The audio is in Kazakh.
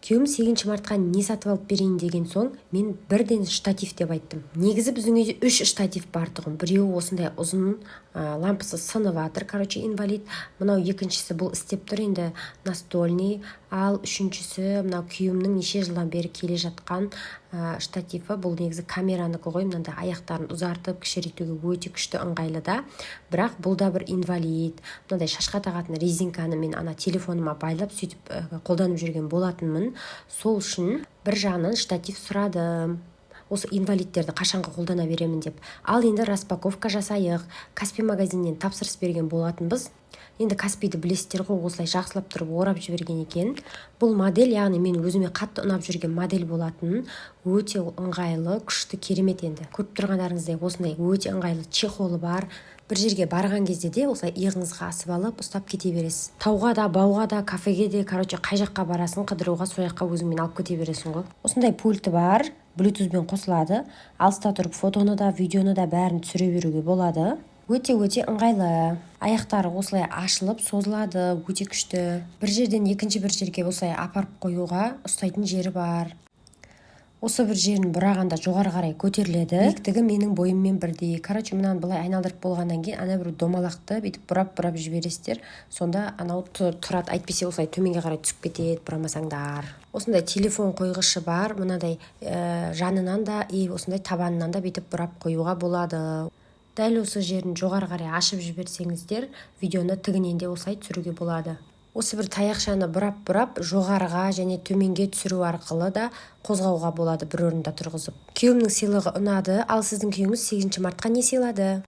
Күйеуім 8 мартқа не сатып алып берейін деген соң, мен бірден штатив деп айттым. Негізі біздің үйде 3 штатив бар тұғын. Біреуі осындай ұзын, лампысы сынып жатыр, инвалид. Мынау екіншісі бұл істеп тұр енді, настольный. Ал үшіншісі мынау күйеуімнің неше жылдан бері келе жатқан штативі. Бұл негізі камераныкі ғой, мынандай аяқтарын ұзартып кішірейтуге өте күшті, ыңғайлы да. Бірақ бұл да бір инвалид. Мынандай шашқа тағатын резинканы мен телефоныма байлап сөйтіп қолданып жүрген болатынмын. Сол үшін бір жағынан штатив сұрадым. Осы инвалидтерді қашанғы қолдана беремін деп. Ал енді распаковка жасайық. Каспи магазиннен тапсырыс берген болатынбыз. Енді Каспиді білесіздер ғой, осылай жақсылап тұрып орап жіберген екен. Бұл модель, яғни мен өзіме қатты ұнап жүрген модель болатын. Өте ыңғайлы, күшті, керемет енді. Көріп тұрғандарыңыздай осындай өте ыңғайлы чехолы бар. Бір жерге барған кезде де осылай иығыңызға асып алып, ұстап кете бересіз. Тауға да, бауға да, кафеге де, қай жаққа барасын қыдыруға, сол жаққа өзіңмен алып кете бересің ғой. Осындай пульті бар, Bluetooth-бен қосылады. Алыста тұрып фотоны да, видеоны да бәрін түсіре беруге болады. Өте ыңғайлы. Аяқтары осылай ашылып, созылады, өте күшті. Бір жерден екінші бір жерге осылай апарып қоюға ұстайтын жері бар. Осы бір жерін бұрағанда жоғары қарай көтеріледі. Биіктігі менің бойыммен бірдей. Мынаны былай айналдырып болғаннан кейін ана бір домалақты бүйтіп бұрап жібересіздер. Сонда анау тұрады. Әйтпесе осылай төменге қарай түсіп кетеді, бұрамасаңдар. Осындай телефон қойғышы бар. Мынадай жанынан да, осындай табанынан да бүйтіп бұрап қоюға болады. Дәл осы жерін жоғары қарай ашып жіберсеңіздер, видеоны тігінен де осылай түсіруге болады. Осы бір таяқшаны бұрап жоғарыға және төменге түсіру арқылы да қозғауға болады бір орында тұрғызып. Күйеуімнің сыйлығы ұнады, ал сіздің күйеуіңіз 8 мартқа не сыйлады?